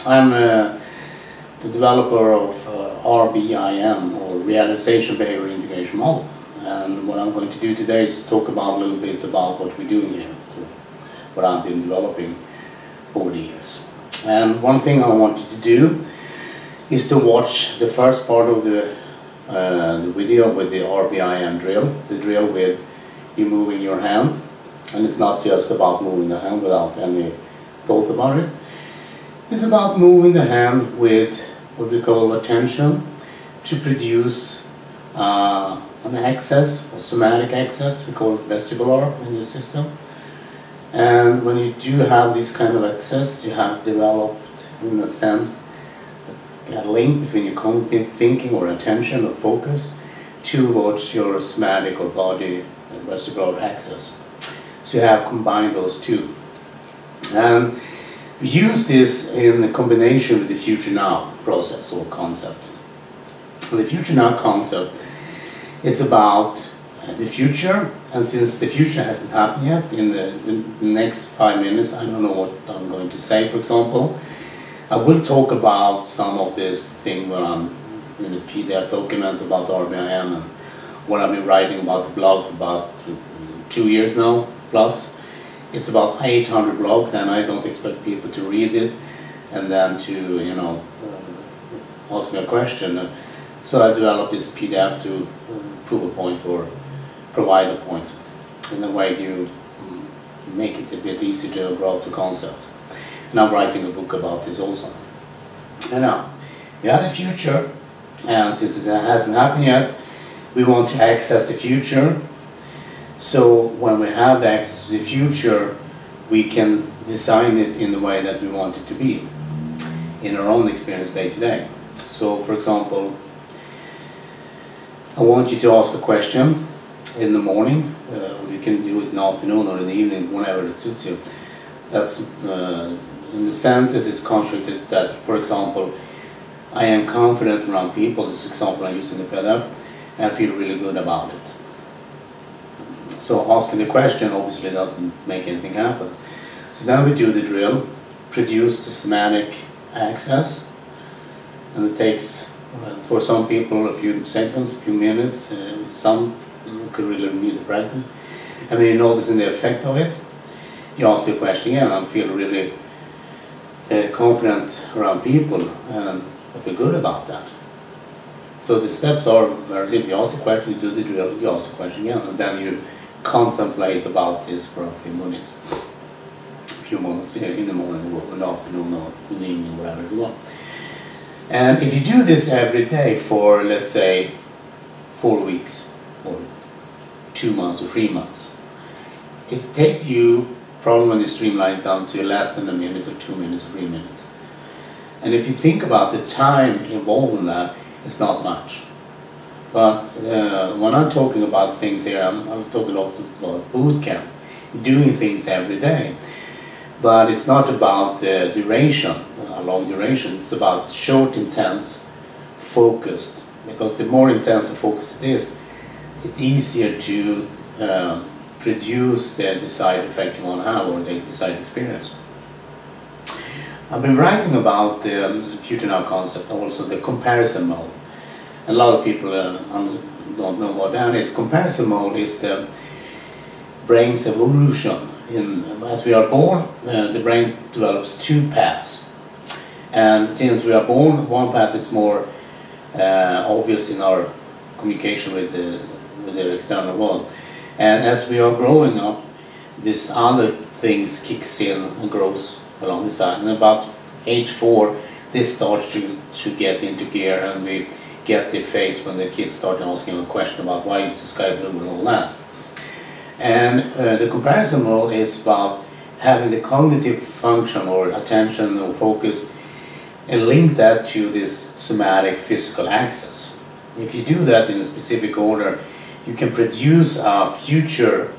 I'm the developer of RBIM, or Realization Behavior Integration Model. And what I'm going to do today is talk about a little bit about what we're doing here, what I've been developing over the years. And one thing I want you to do is to watch the first part of the video with the RBIM drill, the drill with you moving your hand. And it's not just about moving the hand without any thought about it. It's about moving the hand with what we call attention to produce an access, or somatic access. We call it vestibular in the system. And when you do have this kind of access, you have developed, in a sense, a link between your cognitive thinking or attention or focus towards your somatic or body vestibular access. So you have combined those two. And we use this in combination with the future now process or concept. The future now concept is about the future, and since the future hasn't happened yet, in the next 5 minutes, I don't know what I'm going to say, for example. I will talk about some of this thing when I'm in the PDF document about RBIM and what I've been writing about the blog for about 2 years now, plus. It's about 800 blogs, and I don't expect people to read it and then to, you know, ask me a question. So I developed this PDF to prove a point or provide a point. In a way you make it a bit easier to grasp the concept. And I'm writing a book about this also. And now, we have the future, and since it hasn't happened yet, we want to access the future. So when we have the access to the future, we can design it in the way that we want it to be in our own experience day to day. So for example, I want you to ask a question in the morning, or you can do it in the afternoon or in the evening, whenever it suits you. That's in the sentence is constructed that, for example, I am confident around people. This example I'm using the PDF, and I feel really good about it. So asking the question obviously doesn't make anything happen. So then we do the drill, produce the somatic access, and it takes, for some people, a few seconds, a few minutes. Some could really need to practice. And when you're noticing the effect of it, you ask the question again, I feel really confident around people, and I feel good about that. So the steps are very simple. You ask the question, you do the drill, you ask the question again, and then you contemplate about this for a few minutes. A few moments in the morning or in the afternoon or in the evening, whatever you want. And if you do this every day for, let's say, 4 weeks or 2 months or 3 months, it takes you probably when you streamline it down to less than a minute or 2 minutes or 3 minutes. And if you think about the time involved in that, it's not much. But when I'm talking about things here, I'm talking about boot camp, doing things every day. But it's not about duration, a long duration. It's about short, intense, focused. Because the more intense and focused it is, it's easier to produce the desired effect you want to have or the desired experience. I've been writing about the future now concept, also the comparison mode. A lot of people don't know what that is. Comparison mode is the brain's evolution. As we are born, the brain develops 2 paths. And since we are born, one path is more obvious in our communication with the external world. And as we are growing up, this other things kicks in and grows along the side. And about age 4, this starts to get into gear, and we get the phase when the kids start asking a question about why is the sky blue and all that. And the comparison mode is about having the cognitive function or attention or focus and link that to this somatic physical access. If you do that in a specific order, you can produce a future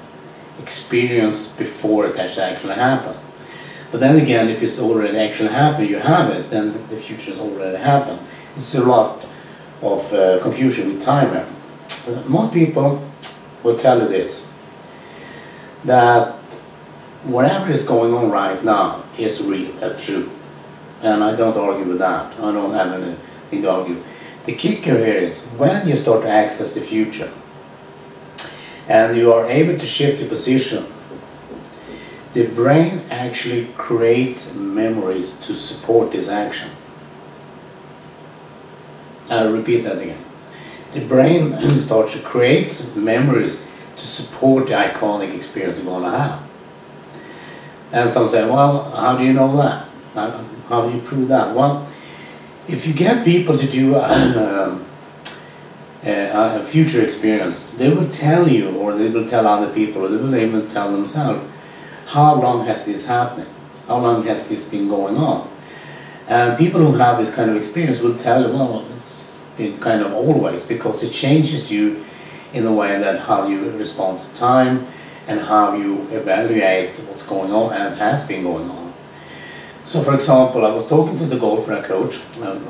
experience before it has actually happened. But then again, if it's already actually happened, you have it, then the future has already happened. It's a lot of confusion with time here. Most people will tell you this, that whatever is going on right now is real and true. and I don't argue with that. I don't have anything to argue. The kicker here is when you start to access the future and you are able to shift your position, the brain actually creates memories to support this action. I'll repeat that again. The brain starts to create memories to support the iconic experience you want to have. And some say, well, how do you know that? How do you prove that? Well, if you get people to do a future experience, they will tell you, or they will tell other people, or they will even tell themselves, how long has this happening? How long has this been going on? And people who have this kind of experience will tell you, well, it's been kind of always, because it changes you in a way that how you respond to time and how you evaluate what's going on and has been going on. So for example, I was talking to the golfer coach,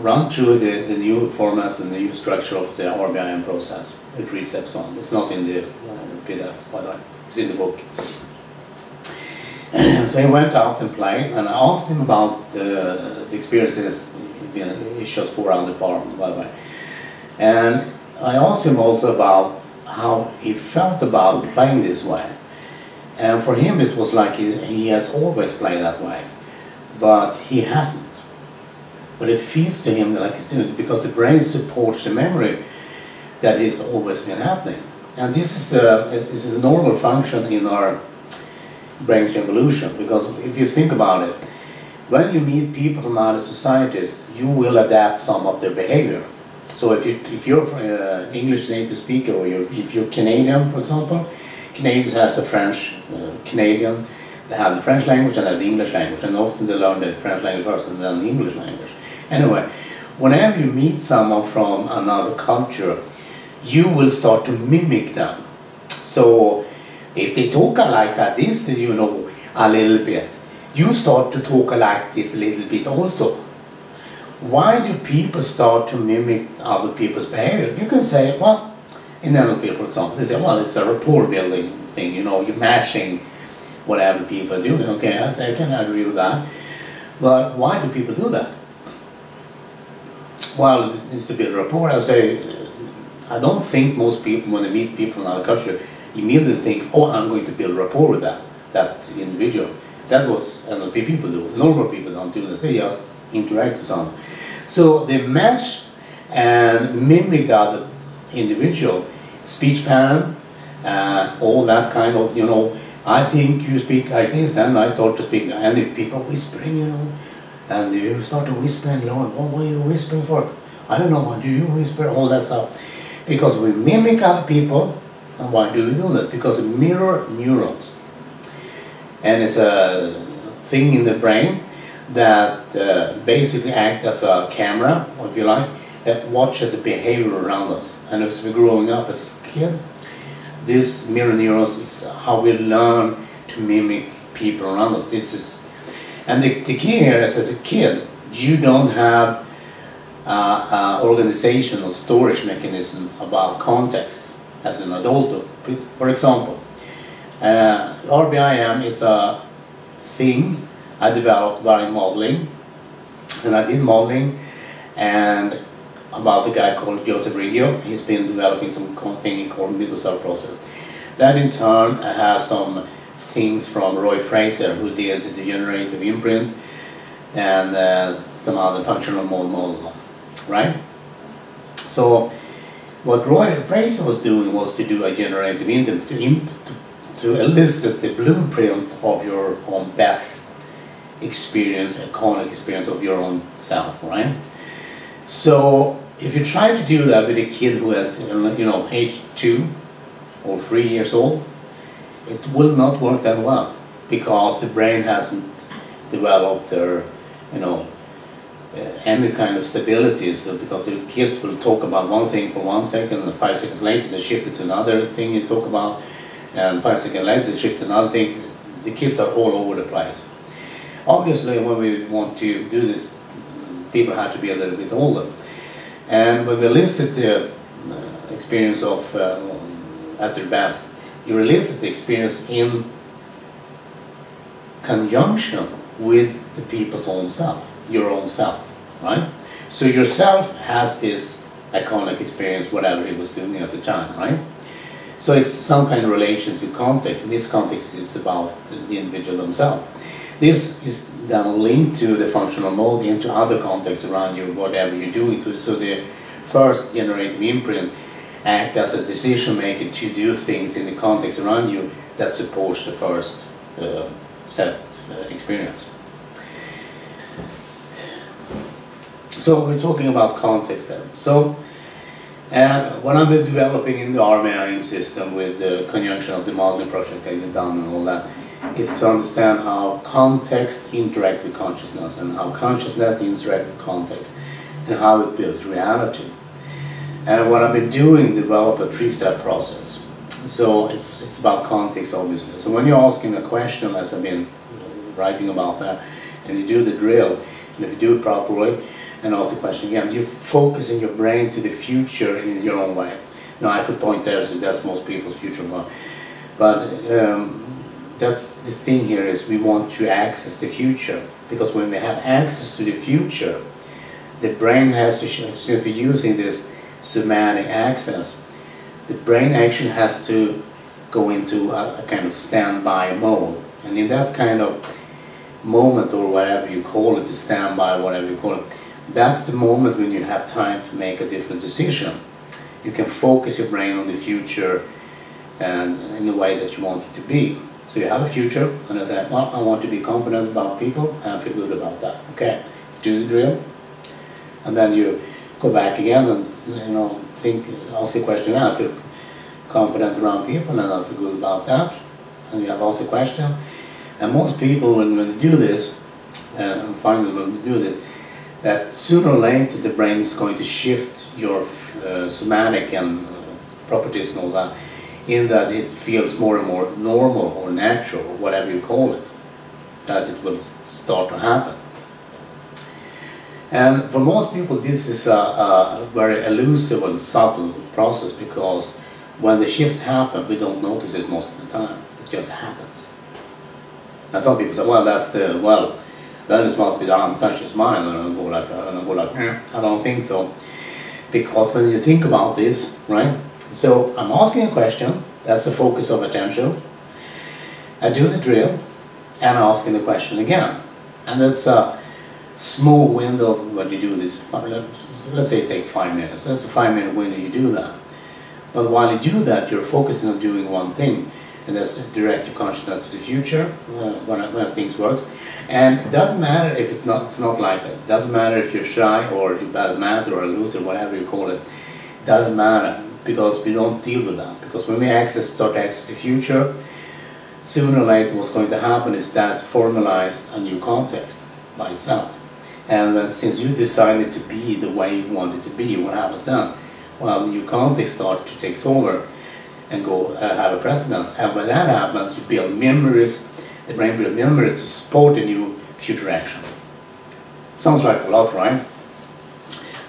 run through the new format and the new structure of the RBIM process, the 3 steps on. It's not in the PDF, by the way, it's in the book. So he went out and played, and I asked him about the experiences. He shot 4 under par, by the way. And I asked him also about how he felt about playing this way. And for him it was like he has always played that way, but he hasn't. But it feels to him like he's doing it because the brain supports the memory that has always been happening. And this is a normal function in our brain's evolution, because if you think about it, when you meet people from other societies, you will adapt some of their behavior. So if you're an English native speaker, or if you're Canadian, for example, Canadians has a French, Canadian, they have the French language and have the English language, and often they learn the French language first and then the English language. Anyway, whenever you meet someone from another culture, you will start to mimic them. So if they talk like this, you know, a little bit, you start to talk like this a little bit also. Why do people start to mimic other people's behavior? You can say, well, in NLP, for example, they say, well, it's a rapport building thing, you know, you're matching whatever people are doing. Okay, I say, I can agree with that. But why do people do that? Well, it's to build rapport. I say, I don't think most people, when they meet people from another culture, immediately think, oh, I'm going to build rapport with that individual. That was NLP people do. Normal people don't do that. They just interact with someone. So they match and mimic the other individual, speech pattern, all that kind of, you know, I think you speak like this, then I start to speak. And if people whispering, you know, and you start to whisper and learn, oh, what are you whispering for? I don't know, what do you whisper? All that stuff. Because we mimic other people. And why do we do that? Because we mirror neurons. And it's a thing in the brain that basically acts as a camera, if you like, that watches the behavior around us. And as we're growing up as a kid, this mirror neurons is how we learn to mimic people around us. This is, and the key here is, as a kid, you don't have organization or storage mechanism about context as an adult. For example, RBIM is a thing I developed by modeling, and I did modeling and about a guy called Joseph Riggio. He's been developing some thing called middle cell process. That in turn I have some things from Roy Fraser, who did the generative imprint and some other functional model, right? So what Roy Fraser was doing was to do a generative imprint to elicit the blueprint of your own best experience, iconic experience of your own self, right? So if you try to do that with a kid who has, you know, age 2 or 3 years old, it will not work that well, because the brain hasn't developed their, you know, any kind of stability. So because the kids will talk about one thing for 1 second, and 5 seconds later they shift it to another thing you talk about, and 5 seconds later they shift to another thing. The kids are all over the place. Obviously, when we want to do this, people have to be a little bit older. And when we elicit the experience of at their best, you elicit the experience in conjunction with the people's own self. your own self, right? So yourself has this iconic experience, whatever he was doing at the time, right? So it's some kind of relations to context. In this context, it's about the individual himself. This is then linked to the functional mode into other contexts around you, whatever you're doing. So the first generative imprint act as a decision maker to do things in the context around you that supports the first set experience. So we're talking about context then. So what I've been developing in the RBIM system with the conjunction of the modeling project that you've done and all that is to understand how context interacts with consciousness and how consciousness interacts with context and how it builds reality. And what I've been doing, develop a 3-step process. So it's about context, obviously. So when you're asking a question, as I've been writing about that, and you do the drill, and if you do it properly, and ask the question again, you focus in your brain to the future in your own way. Now I could point there, so that's most people's future one. But that's the thing here, is we want to access the future, because when we have access to the future, the brain has to, so if you're using this somatic access, the brain actually has to go into a kind of standby mode. And in that kind of moment, or whatever you call it, the standby, whatever you call it, that's the moment when you have time to make a different decision. You can focus your brain on the future and in the way that you want it to be. So you have a future, and I say, well, I want to be confident about people and feel good about that. Okay, do the drill, and then you go back again and think, ask the question. I feel confident around people, and I feel good about that. And you have asked the question. And most people, when they do this, and finally when they do this, that sooner or later the brain is going to shift your somatic and properties and all that, in that it feels more and more normal or natural, or whatever you call it, that it will start to happen. And for most people this is a very elusive and subtle process, because when the shifts happen we don't notice it most of the time, it just happens. And some people say, well, that's the, well, that is must be the unconscious mind, and I go like that, and I go like, I don't think so. Because when you think about this, right? So I'm asking a question, that's the focus of attention. I do the drill, and I'm asking the question again. And that's a small window when you do this. Let's say it takes 5 minutes. That's a 5-minute window you do that. But while you do that, you're focusing on doing one thing, and that's direct your consciousness to the future when things work. And it doesn't matter if it's not like that. It doesn't matter if you're shy or you're bad at math or a loser, whatever you call it. It doesn't matter, because we don't deal with that. Because when we start to access the future, sooner or later what's going to happen is that formalize a new context by itself. And then, since you decided to be the way you wanted to be, what happens then? Well, the new context starts to take over and go have a precedence. And when that happens, you build memories. The brain builds memories to support a new future action. Sounds like a lot, right?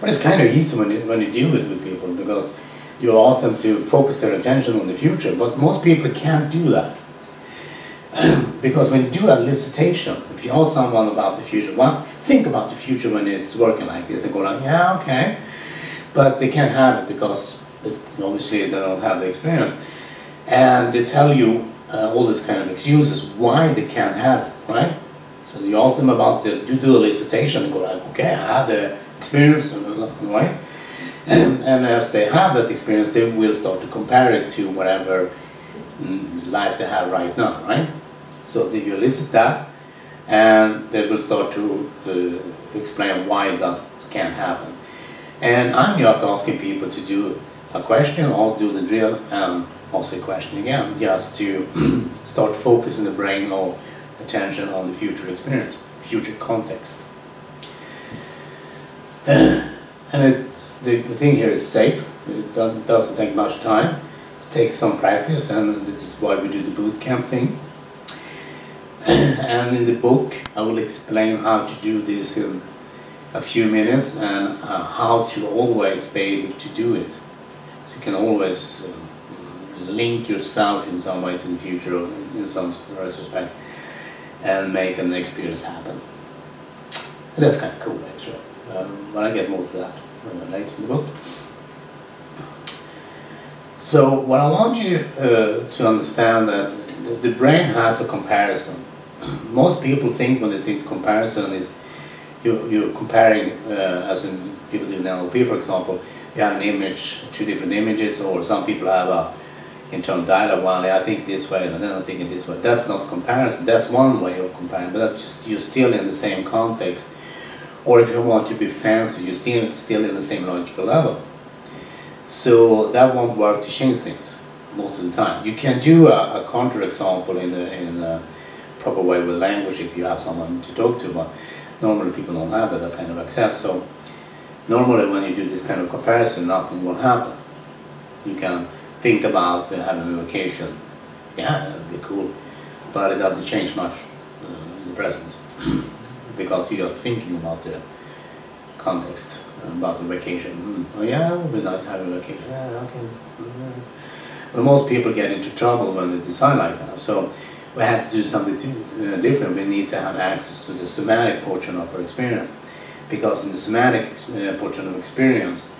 But it's kind of easy when you deal with people, because you ask them to focus their attention on the future. But most people can't do that. Because when you do a elicitation, if you ask someone about the future, well, think about the future when it's working like this, they go like, yeah, okay. But they can't have it, because obviously they don't have the experience. And they tell you all this kind of excuses why they can't have it, right? So you ask them about the, you do a elicitation, they go like, okay, I have the experience, right? And as they have that experience, they will start to compare it to whatever life they have right now, right? So you elicit that, and they will start to explain why that can't happen. And I'm just asking people to do a question, or do the drill, and ask the question again, just to start focusing the brain or attention on the future experience, future context. And the thing here is safe. It doesn't take much time. It takes some practice, and this is why we do the boot camp thing. And in the book I will explain how to do this in a few minutes, and how to always be able to do it. So you can always link yourself in some way to the future, or in some respect, and make an experience happen. And that's kind of cool actually. But I get more to that later in the book. So what I want you to understand that the brain has a comparison. Most people think when they think comparison is you're comparing, as in people do in NLP for example, you have an image, two different images, or some people have a internal dialogue, well I think this way and then I think it this way. That's not comparison, that's one way of comparing, but that's just, you're still in the same context. Or if you want to be fancy, you're still in the same logical level. So that won't work to change things most of the time. You can do a counter example in a proper way with language if you have someone to talk to, but normally people don't have that kind of access. So normally when you do this kind of comparison, nothing will happen. You can think about having a vacation. Yeah, that'd be cool, but it doesn't change much in the present because you're thinking about the context, about the vacation. Oh yeah, it would be nice to have a vacation. Yeah, okay. But most people get into trouble when they decide like that. So we have to do something different. We need to have access to the somatic portion of our experience, because in the somatic portion of experience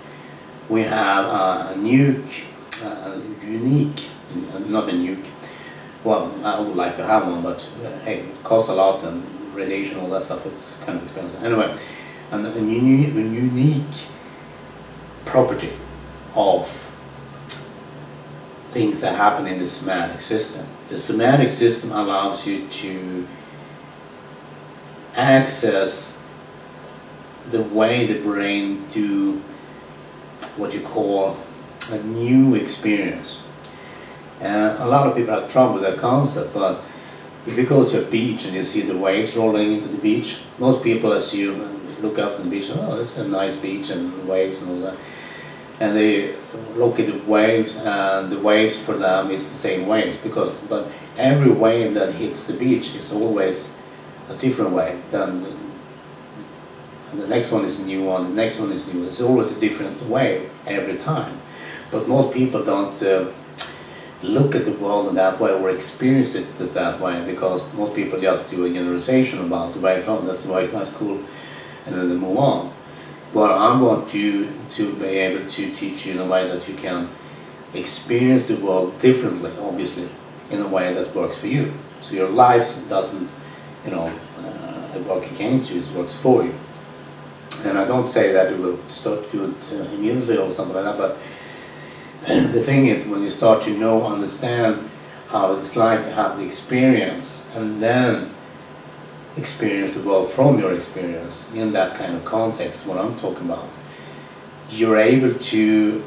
we have a unique, not a nuke. Well, I would like to have one, but hey, it costs a lot and radiation, all that stuff. It's kind of expensive. Anyway, and a unique property of things that happen in the somatic system. The somatic system allows you to access the way the brain do what you call a new experience. And a lot of people have trouble with that concept, but if you go to a beach and you see the waves rolling into the beach, most people assume and look up at the beach, oh, it's a nice beach and waves and all that. And they look at the waves, and the waves for them is the same waves, but every wave that hits the beach is always a different wave than and the next one is a new one, the next one is new. It's always a different wave every time. But most people don't look at the world in that way or experience it that way, because most people just do a generalization about the wave. Oh, that's the wave, that's cool, and then they move on. But I want you to be able to teach you in a way that you can experience the world differently, obviously, in a way that works for you. So your life doesn't, work against you, it works for you. And I don't say that you will start to do it immediately or something like that, but the thing is, when you start to understand how it's like to have the experience, and then experience the world from your experience in that kind of context, what I'm talking about, you're able to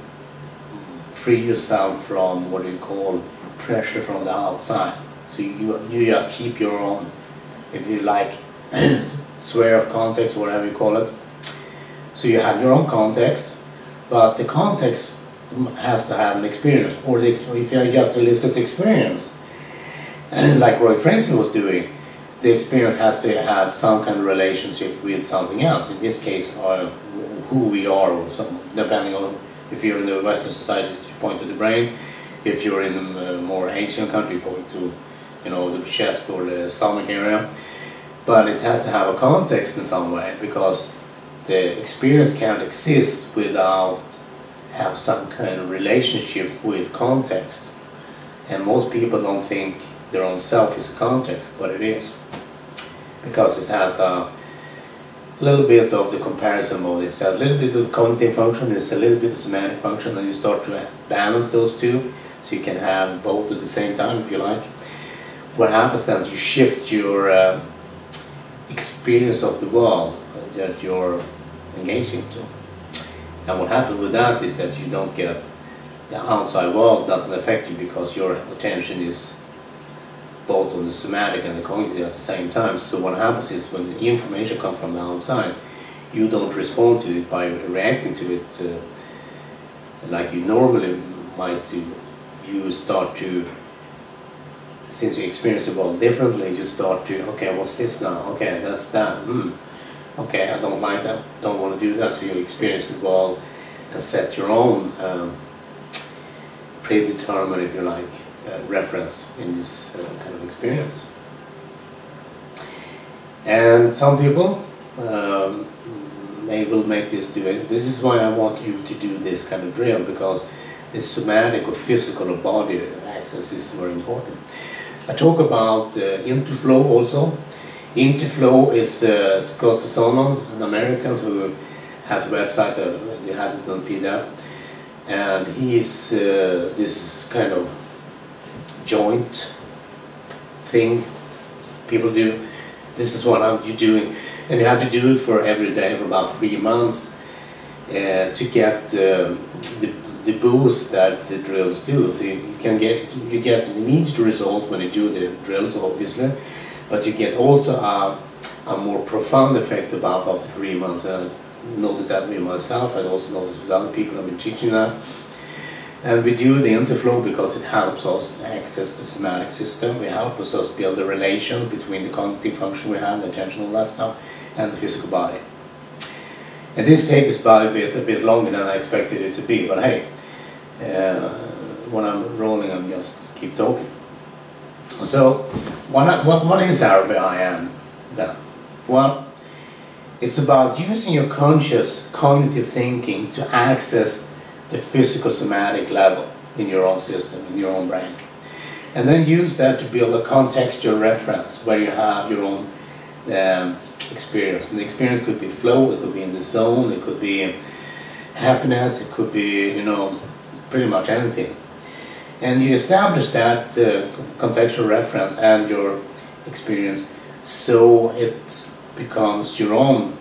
free yourself from what you call pressure from the outside. So you just keep your own, if you like, sphere of context, whatever you call it. So you have your own context, but the context has to have an experience, or if you just elicit experience, like Roy Fraser was doing, the experience has to have some kind of relationship with something else. In this case, who we are, or depending on if you're in the Western societies, you point to the brain. If you're in a more Asian country, you point to, the chest or the stomach area. But it has to have a context in some way, because the experience can't exist without have some kind of relationship with context. And most people don't think their own self is a context, but it is, because it has a little bit of the comparison mode. It's a little bit of the cognitive function, it's a little bit of semantic function, and you start to balance those two, so you can have both at the same time if you like. What happens then is you shift your experience of the world that you're engaged into. And what happens with that is that you don't get, the outside world doesn't affect you, because your attention is both on the somatic and the cognitive at the same time. So what happens is, when the information comes from the outside, you don't respond to it by reacting to it like you normally might do. You start to, since you experience the world differently, you start to, okay, what's this now? Okay, that's that. Okay, I don't like that, don't want to do that. So you experience the world and set your own predetermined, if you like, reference in this kind of experience. And some people maybe we'll make this do it. This is why I want you to do this kind of drill, because this somatic or physical or body access is very important. I talk about interflow also. Interflow is Scott Sonon, an American who has a website, they have it on PDF, and he's this kind of joint thing people do. This is what you're doing, and you have to do it for every day for about 3 months to get the boost that the drills do. So you get an immediate result when you do the drills, obviously, but you get also a more profound effect about after 3 months. I noticed that with myself. I also noticed with other people I've been teaching that. And we do the interflow because it helps us access the somatic system. It helps us build a relation between the cognitive function we have, the attentional lifestyle, and the physical body. And this tape is probably a bit longer than I expected it to be, but hey, when I'm rolling, I'm just keep talking. So, what is RBIM then? Well, it's about using your conscious cognitive thinking to access the physical somatic level in your own system, in your own brain. And then use that to build a contextual reference where you have your own experience. And the experience could be flow, it could be in the zone, it could be happiness, it could be, you know, pretty much anything. And you establish that contextual reference and your experience so it becomes your own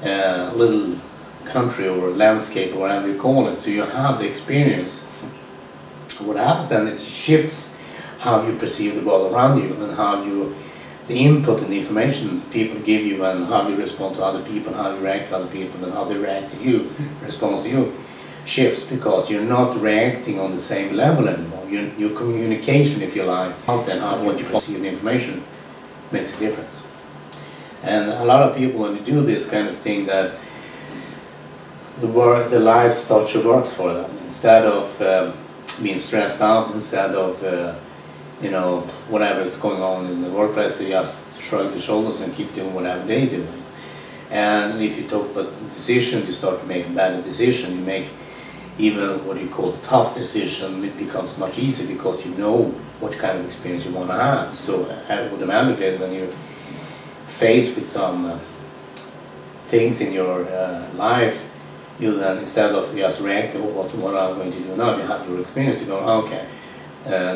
little country or landscape or whatever you call it. So you have the experience. What happens then, it shifts how you perceive the world around you, and how you, the input and the information people give you, and how you respond to other people, how you react to other people, and how they react to you, response to you, shifts, because you're not reacting on the same level anymore. Your communication, if you like, and how what you perceive the information makes a difference. And a lot of people, when you do this kind of thing, that the life starts to work for them. Instead of being stressed out, instead of you know, whatever is going on in the workplace, they just shrug the shoulders and keep doing whatever they do. And if you talk about decisions, you start to make better decisions. You make even what you call tough decision. It becomes much easier because you know what kind of experience you want to have. So automatically, when you're faced with some things in your life, you then, instead of just reacting, what I'm going to do now, you have your experience, you go, okay,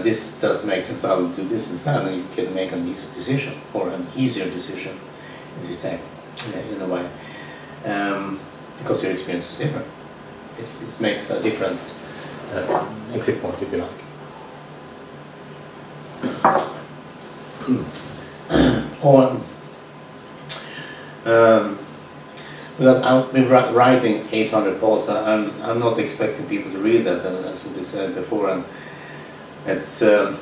this does make sense, I will do this instead, and you can make an easy decision, or an easier decision, as you say, in a way, because your experience is different. It makes a different exit point, if you like. Or because I've been writing 800 posts, and I'm not expecting people to read that, as we said before, and it's so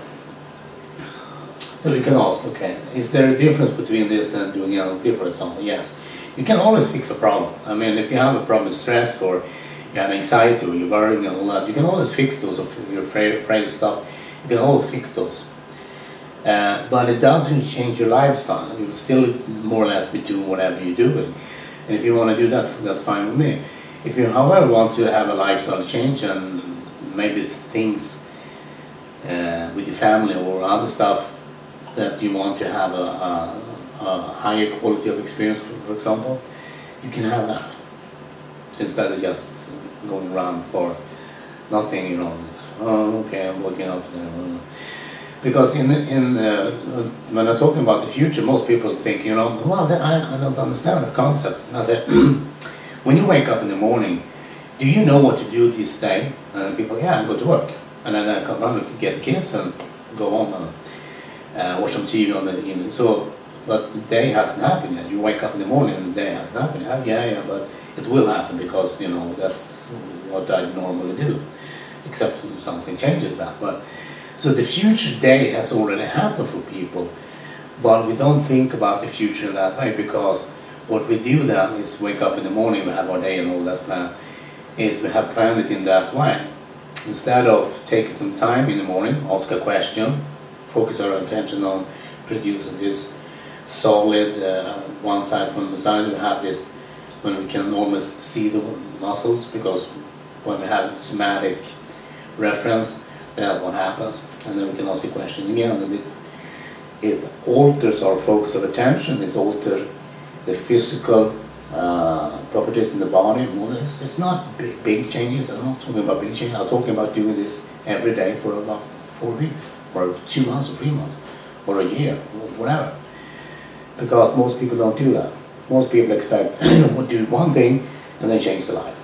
you can ask, okay, is there a difference between this and doing NLP, for example? Yes, you can always fix a problem. I mean, if you have a problem with stress, or you have anxiety, or you're worrying and all that, you can always fix those. Or if you're afraid of stuff, you can always fix those. But it doesn't change your lifestyle. You'll still more or less be doing whatever you're doing. And if you want to do that, that's fine with me. If you, however, want to have a lifestyle change, and maybe things with your family or other stuff that you want to have a higher quality of experience, for example, you can have that. So instead of just going around for nothing, you know, oh, okay, I'm working out today. Because when I'm talking about the future, most people think, you know, well, I don't understand that concept. And I said, when you wake up in the morning, do you know what to do this day? And people, yeah, I go to work. And then I come home and get the kids and go home and watch some TV on the evening. So, but the day hasn't happened yet. You wake up in the morning and the day hasn't happened yet. Yeah, but it will happen, because, you know, that's what I normally do. Except something changes that. But so the future day has already happened for people, but we don't think about the future in that way, because what we do then is wake up in the morning, we have our day and all that plan, is we have planned it in that way. Instead of taking some time in the morning, ask a question, focus our attention on producing this solid one side from the side. We have this when we can almost see the muscles, because when we have somatic reference, that's what happens. And then we can ask the question again, and it alters our focus of attention. It alters the physical properties in the body. Well, it's not big changes. I'm not talking about big changes. I'm talking about doing this every day for about 4 weeks, or 2 months, or 3 months, or a year, or whatever. Because most people don't do that. Most people expect to do one thing and then change their life.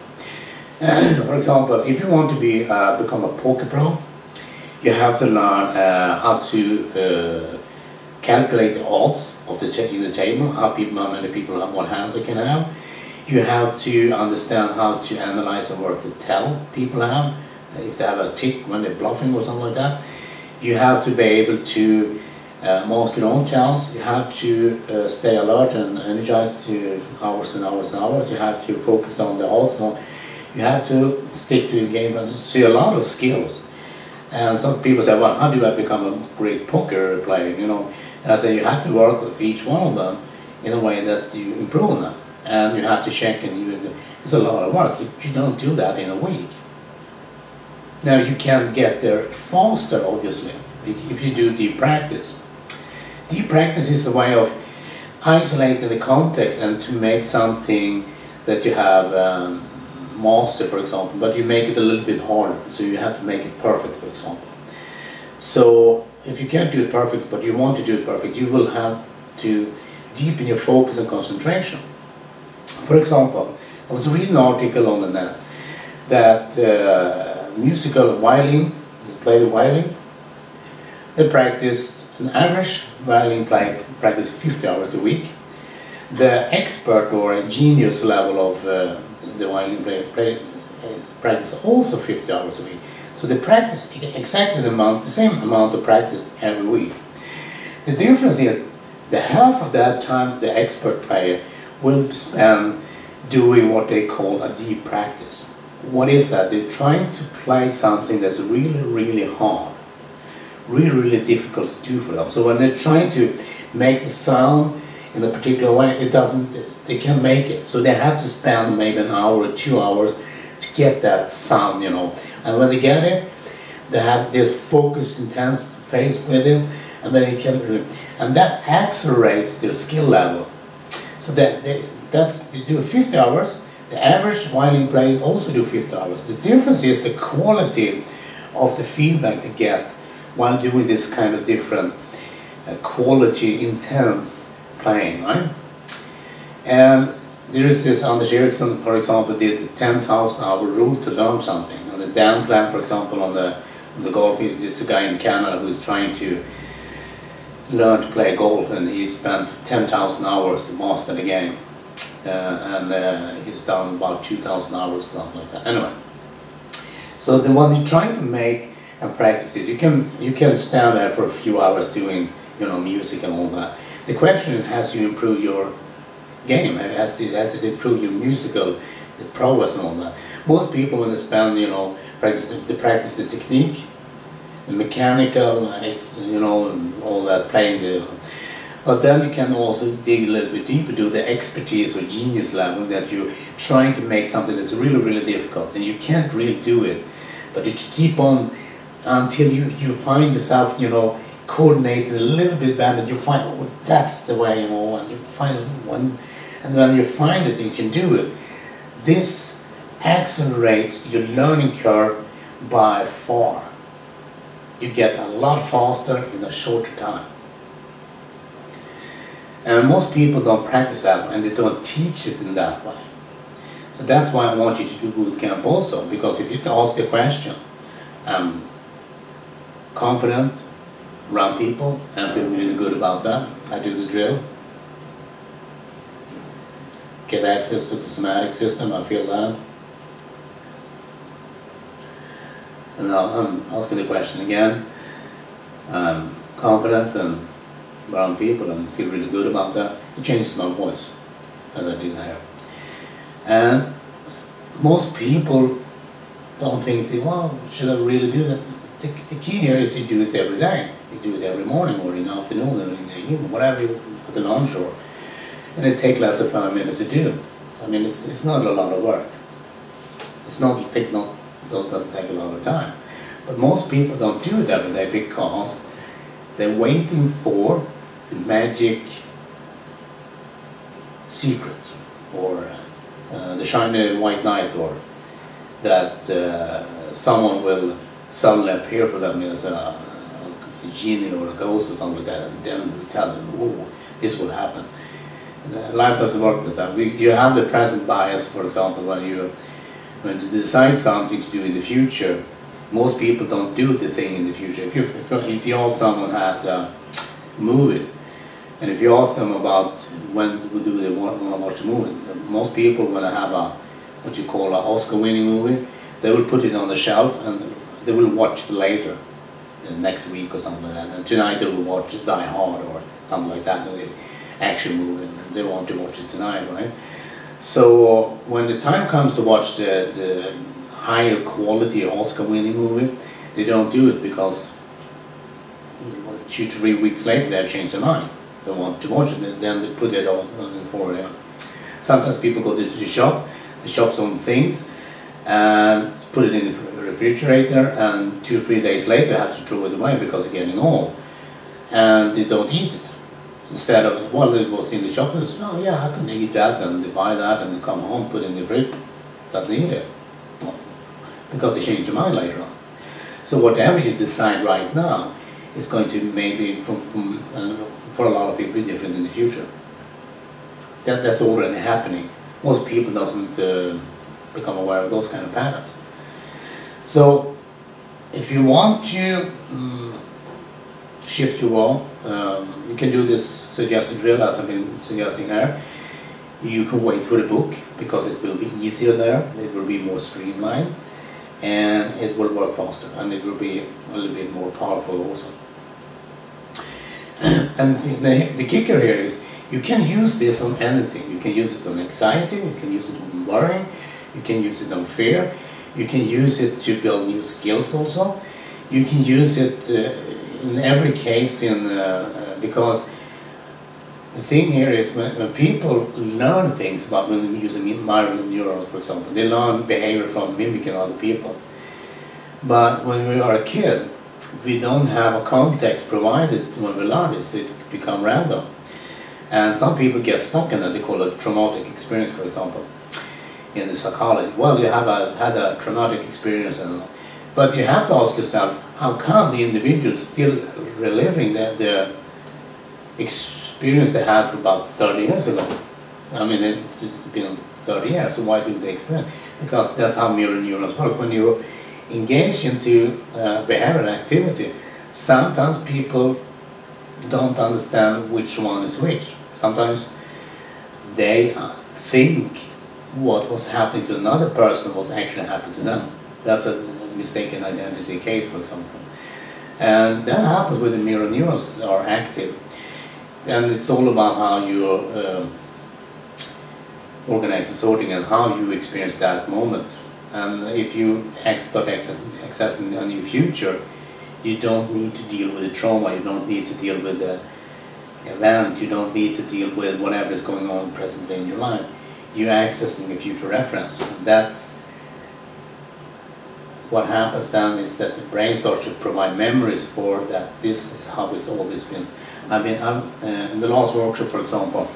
For example, if you want to become a poker pro, you have to learn how to calculate the odds of in the table, how many people have, what hands they can have. You have to understand how to analyze and work the tell people have, if they have a tick when they're bluffing or something like that. You have to be able to mask your own tells. You have to stay alert and energized to hours and hours and hours. You have to focus on the odds. You have to stick to your game, and see a lot of skills. And some people say, well, how do I become a great poker player, you know? And I say, you have to work with each one of them in a way that you improve on that. And you have to check, and it's a lot of work. You don't do that in a week. Now, you can get there faster, obviously, if you do deep practice. Deep practice is a way of isolating the context and to make something that you have mastered, for example, but you make it a little bit harder, so you have to make it perfect, for example. So if you can't do it perfect, but you want to do it perfect, you will have to deepen your focus and concentration. For example, I was reading an article on the net that musical violin, play the violin, they practiced, an average violin player practice 50 hours a week. The expert or a genius level of the violin player practice also 50 hours a week. So they practice exactly the same amount of practice every week. The difference is the half of that time the expert player will spend doing what they call a deep practice. What is that? They're trying to play something that's really, really hard, really, really difficult to do for them. So when they're trying to make the sound in a particular way, they can't make it. So they have to spend maybe an hour or 2 hours to get that sound, you know. And when they get it, they have this focused, intense phase with it, and then and that accelerates their skill level. So they do 50 hours. The average violin player also do 50 hours. The difference is the quality of the feedback they get while doing this kind of different quality, intense playing, right? And there is this Anders Ericsson, for example, did the 10,000 hour rule to learn something. And the Dan Plan, for example, on the golf, it's a guy in Canada who is trying to learn to play golf, and he spent 10,000 hours to master the game. He's done about 2,000 hours, something like that. Anyway, so the one you're trying to make and practice this, you can stand there for a few hours doing, you know, music and all that. The question is, has you improved your game? Has it improved your musical prowess and all that? Most people, when they spend, you know, practice the technique, the mechanical, you know, and all that, playing the. But then you can also dig a little bit deeper, do the expertise or genius level, that you're trying to make something that's really, really difficult, and you can't really do it, but you keep on until you find yourself, you know, coordinated a little bit better. You find, oh, that's the way, you know, and you find one, and then you find it, you can do it. This accelerates your learning curve by far. You get a lot faster in a shorter time. And most people don't practice that, and they don't teach it in that way. So that's why I want you to do boot camp also, because if you ask the question, I'm confident around people and feel really good about that. I do the drill, get access to the somatic system, I feel that. And now I'm asking the question again. I'm confident and around people and feel really good about that. It changes my voice, as I did here. And most people don't think, well, should I really do that? The key here is you do it every day. You do it every morning or in the afternoon or in the evening, whatever you at the lunch or, and it takes less than 5 minutes to do. I mean, it's not a lot of work. Doesn't take a lot of time. But most people don't do it every day because they're waiting for the magic secret or the shiny white knight, or that someone will suddenly appear for them as a genie or a ghost or something like that, and then you tell them, oh, this will happen. Life doesn't work like that. You have the present bias, for example, when you decide something to do in the future. Most people don't do the thing in the future. If you ask someone has a movie, and if you ask them about when do they want to watch a movie, most people, when they have a what you call an Oscar-winning movie, they will put it on the shelf and they will watch it later, next week or something like that. And tonight they will watch Die Hard or something like that, an action movie, and they want to watch it tonight, right? So when the time comes to watch the higher quality Oscar-winning movie, they don't do it because 2 to 3 weeks later they change their mind. They want to watch it, then they put it on for. Sometimes people go to the shop, they shop some things, and put it in the refrigerator, and 2 or 3 days later have to throw it away because it's getting old, and they don't eat it. Instead of, well, it was in the shop, and said, oh yeah, I can eat that, and they buy that, and they come home, put it in the fridge, doesn't eat it. Well, because they change their mind later on. So whatever you decide right now is going to maybe, for a lot of people, be different in the future. That's already happening. Most people doesn't become aware of those kind of patterns. So if you want to shift your world, you can do this suggested drill as I've been suggesting here. You can wait for the book because it will be easier there, it will be more streamlined, and it will work faster, and it will be a little bit more powerful also. And the kicker here is you can use this on anything. You can use it on anxiety, you can use it on worrying, you can use it on fear, you can use it to build new skills also. You can use it in every case because the thing here is when people learn things about when using mirror neurons, for example, they learn behavior from mimicking other people. But when we are a kid, we don't have a context provided when we learn this. It's become random. And some people get stuck in that. They call it traumatic experience, for example, in the psychology. Well, you have had a traumatic experience, but you have to ask yourself, how come the individual is still reliving the experience they had for about 30 years ago? I mean, it's been 30 years, so why do they experience? Because that's how mirror neurons work. When you engage into behavioral activity, sometimes people don't understand which one is which. Sometimes they think what was happening to another person was actually happening to them. That's a mistaken identity case, for example. And that happens when the mirror neurons are active. And it's all about how you organize the sorting and how you experience that moment. And if you start accessing a new future, you don't need to deal with the trauma, you don't need to deal with the event, you don't need to deal with whatever is going on presently in your life. You're accessing a future reference. That's what happens then, is that the brain starts to provide memories for that. This is how it's always been. In the last workshop, for example,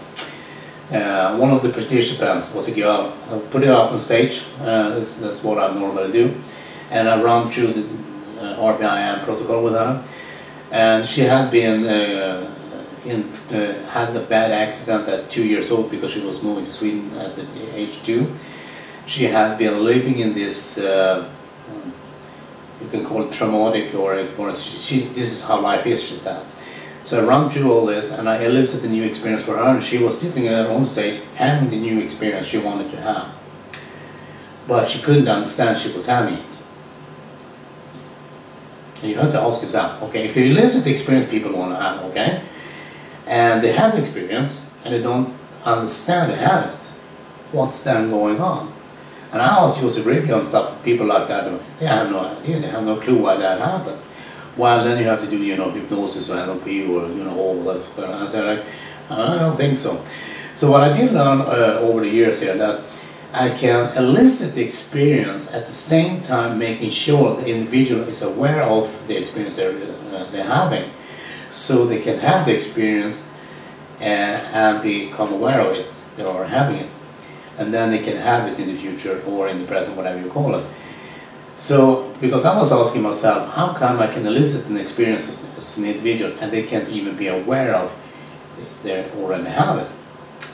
one of the participants was a girl. I put it up on stage, that's what I normally do, and I run through the rbimpdf protocol with her, and she had been had a bad accident at 2 years old because she was moving to Sweden at the age 2. She had been living in this, you can call it traumatic or experience. This is how life is, she said. So I ran through all this and I elicited a new experience for her, and she was sitting there on stage having the new experience she wanted to have. But she couldn't understand she was having it. And you have to ask yourself, okay, if you elicit the experience people want to have, okay, and they have the experience and they don't understand they have it, what's then going on? And I asked Joseph Ricky and stuff, people like that, they have no idea, they have no clue why that happened. Well, then you have to do, you know, hypnosis or NLP or, you know, all that. But I said, like, I don't think so. So what I did learn over the years here, that I can elicit the experience at the same time making sure the individual is aware of the experience they're having, so they can have the experience and become aware of it, or having it, and then they can have it in the future or in the present, whatever you call it. So, because I was asking myself, how come I can elicit an experience as an individual and they can't even be aware of they already have it?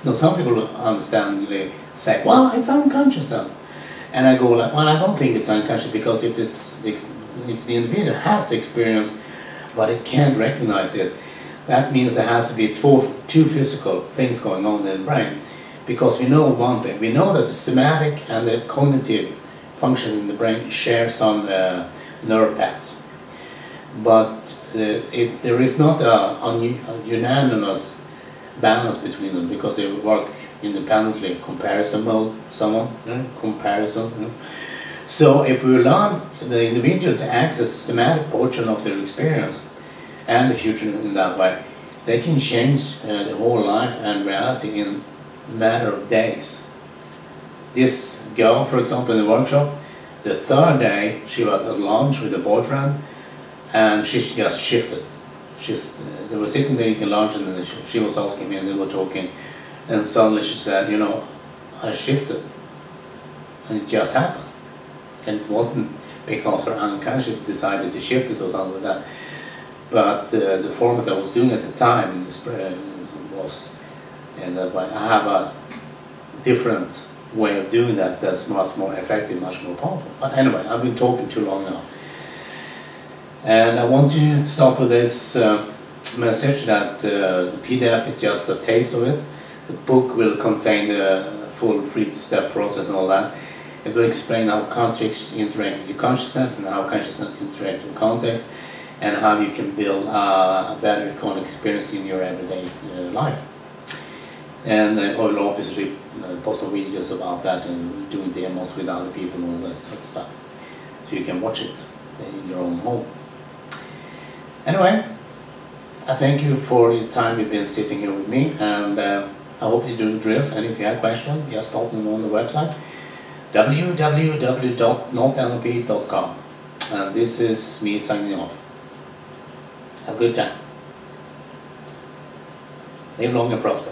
Now, some people understandably say, well, it's unconscious then. And I go like, well, I don't think it's unconscious, because if the individual has the experience but it can't recognize it, that means there has to be two physical things going on in the brain. Because we know one thing, we know that the somatic and the cognitive functions in the brain share some nerve paths, but there is not a unanimous balance between them, because they work independently. Comparison mode, comparison. So if we allow the individual to access the somatic portion of their experience and the future in that way, they can change the whole life and reality in a matter of days. This girl, for example, in the workshop, the third day she was at lunch with a boyfriend, and she just shifted. They were sitting there eating lunch, and then she was asking me, and they were talking, and suddenly she said, you know, I shifted, and it just happened. And it wasn't because her unconscious decided to shift it or something like that, but the format I was doing at the time in this was, and I have a different way of doing that that's much more effective, much more powerful. But anyway, I've been talking too long now. And I want to start with this message that the PDF is just a taste of it. The book will contain the full 3-step process and all that. It will explain how context interacts with your consciousness, and how consciousness interacts with context, and how you can build a better iconic experience in your everyday life. And I will obviously post some videos about that and doing demos with other people and all that sort of stuff, so you can watch it in your own home. Anyway, I thank you for the time you've been sitting here with me, and I hope you do the drills. And if you have questions, just pop them on the website www.notenlp.com. And this is me signing off. Have a good time. Live long and prosper.